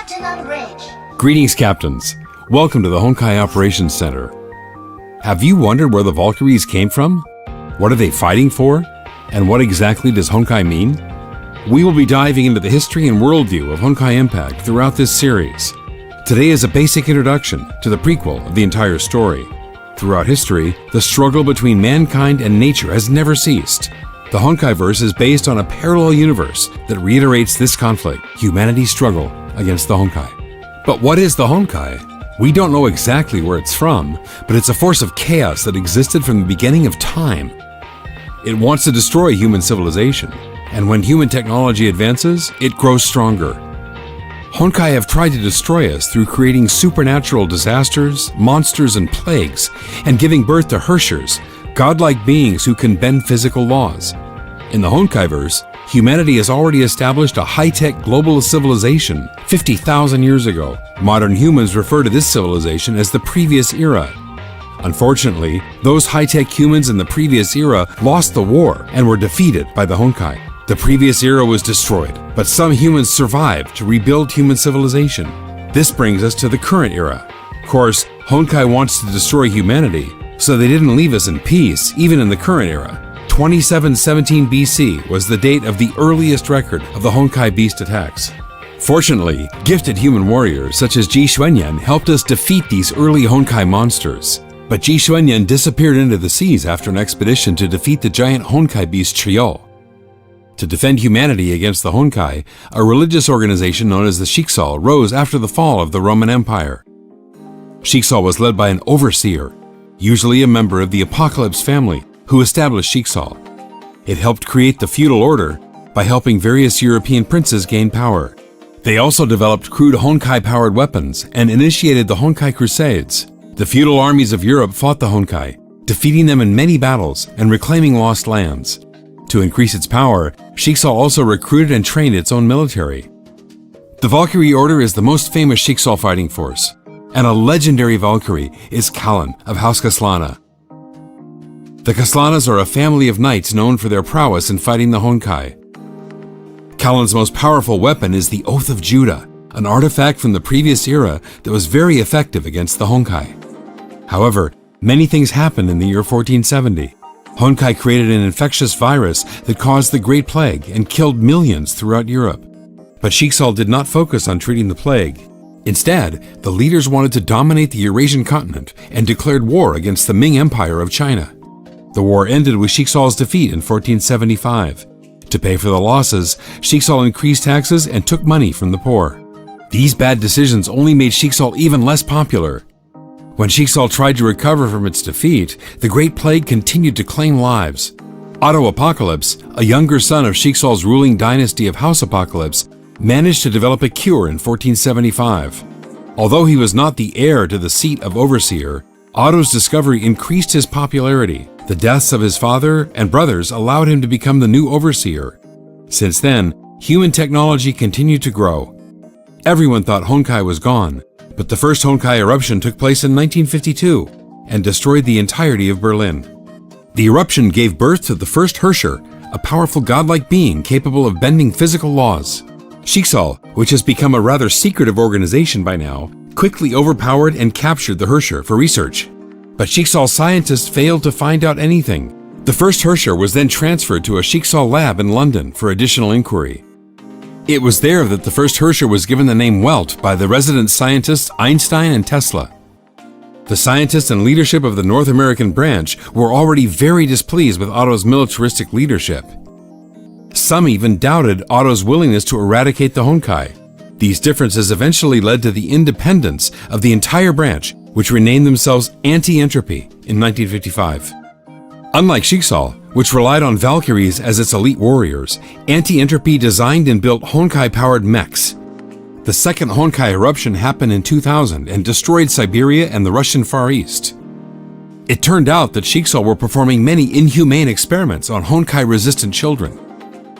Captain on bridge. Greetings, Captains. Welcome to the Honkai Operations Center. Have you wondered where the Valkyries came from? What are they fighting for? And what exactly does Honkai mean? We will be diving into the history and worldview of Honkai Impact throughout this series. Today is a basic introduction to the prequel of the entire story. Throughout history, the struggle between mankind and nature has never ceased. The Honkai-verse is based on a parallel universe that reiterates this conflict, humanity's struggle against the Honkai. But what is the Honkai? We don't know exactly where it's from, but it's a force of chaos that existed from the beginning of time. It wants to destroy human civilization, and when human technology advances, it grows stronger. Honkai have tried to destroy us through creating supernatural disasters, monsters, and plagues, and giving birth to Hershers, godlike beings who can bend physical laws. In the Honkai-verse, humanity has already established a high-tech global civilization 50,000 years ago. Modern humans refer to this civilization as the previous era. Unfortunately, those high-tech humans in the previous era lost the war and were defeated by the Honkai. The previous era was destroyed, but some humans survived to rebuild human civilization. This brings us to the current era. Of course, Honkai wants to destroy humanity, so they didn't leave us in peace, even in the current era. 2717 BC was the date of the earliest record of the Honkai beast attacks. Fortunately, gifted human warriors such as Ji Xuanyan helped us defeat these early Honkai monsters. But Ji Xuanyan disappeared into the seas after an expedition to defeat the giant Honkai beast Triol. To defend humanity against the Honkai, a religious organization known as the Shiksal rose after the fall of the Roman Empire. Shiksal was led by an overseer, usually a member of the Apocalypse family, who established Shiksal. It helped create the feudal order by helping various European princes gain power. They also developed crude Honkai-powered weapons and initiated the Honkai Crusades. The feudal armies of Europe fought the Honkai, defeating them in many battles and reclaiming lost lands. To increase its power, Shiksal also recruited and trained its own military. The Valkyrie Order is the most famous Shiksal fighting force, and a legendary Valkyrie is Kallan of House Kaslana. The Kaslanas are a family of knights known for their prowess in fighting the Honkai. Kallan's most powerful weapon is the Oath of Judah, an artifact from the previous era that was very effective against the Honkai. However, many things happened in the year 1470. Honkai created an infectious virus that caused the Great Plague and killed millions throughout Europe. But Shiksal did not focus on treating the plague. Instead, the leaders wanted to dominate the Eurasian continent and declared war against the Ming Empire of China. The war ended with Shiksal's defeat in 1475. To pay for the losses, Shiksal increased taxes and took money from the poor. These bad decisions only made Shiksal even less popular. When Shiksal tried to recover from its defeat, the Great Plague continued to claim lives. Otto Apocalypse, a younger son of Shiksal's ruling dynasty of House Apocalypse, managed to develop a cure in 1475. Although he was not the heir to the seat of Overseer, Otto's discovery increased his popularity. The deaths of his father and brothers allowed him to become the new Overseer. Since then, human technology continued to grow. Everyone thought Honkai was gone, but the first Honkai eruption took place in 1952 and destroyed the entirety of Berlin. The eruption gave birth to the first Hersher, a powerful godlike being capable of bending physical laws. Shiksal, which has become a rather secretive organization by now, quickly overpowered and captured the Hersher for research. But Shiksal scientists failed to find out anything. The first Hersher was then transferred to a Shiksal lab in London for additional inquiry. It was there that the first Hersher was given the name Welt by the resident scientists Einstein and Tesla. The scientists and leadership of the North American branch were already very displeased with Otto's militaristic leadership. Some even doubted Otto's willingness to eradicate the Honkai. These differences eventually led to the independence of the entire branch, which renamed themselves Anti-Entropy in 1955. Unlike Shiksal, which relied on Valkyries as its elite warriors, Anti-Entropy designed and built Honkai-powered mechs. The second Honkai eruption happened in 2000 and destroyed Siberia and the Russian Far East. It turned out that Shiksal were performing many inhumane experiments on Honkai-resistant children.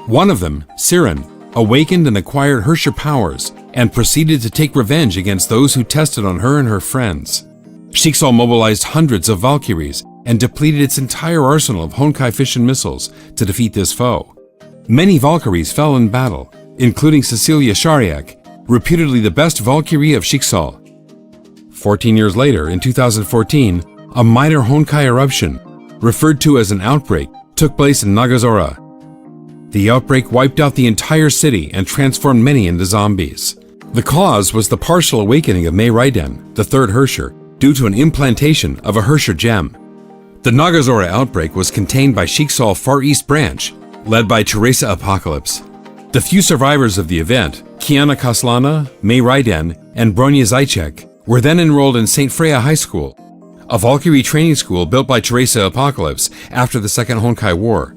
One of them, Siren, awakened and acquired Hersher powers and proceeded to take revenge against those who tested on her and her friends. Shiksal mobilized hundreds of Valkyries and depleted its entire arsenal of Honkai fission missiles to defeat this foe. Many Valkyries fell in battle, including Cecilia Shariak, reputedly the best Valkyrie of Schicksal. 14 years later, in 2014, a minor Honkai eruption, referred to as an outbreak, took place in Nagazora. The outbreak wiped out the entire city and transformed many into zombies. The cause was the partial awakening of Mei Raiden, the third Herrscher, due to an implantation of a Herrscher gem. The Nagazora outbreak was contained by Schicksal Far East Branch, led by Teresa Apocalypse. The few survivors of the event, Kiana Kaslana, Mei Raiden, and Bronya Zajcek, were then enrolled in St. Freya High School, a Valkyrie training school built by Teresa Apocalypse after the Second Honkai War.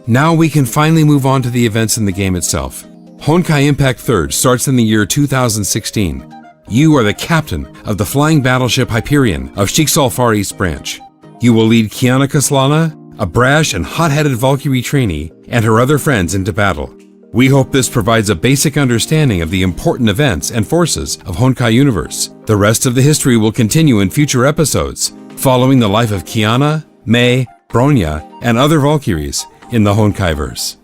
Now we can finally move on to the events in the game itself. Honkai Impact 3rd starts in the year 2016. You are the captain of the flying battleship Hyperion of Schicksal Far East Branch. You will lead Kiana Kaslana, a brash and hot-headed Valkyrie trainee, and her other friends into battle. We hope this provides a basic understanding of the important events and forces of Honkai Universe. The rest of the history will continue in future episodes, following the life of Kiana, Mei, Bronya, and other Valkyries in the Honkai-verse.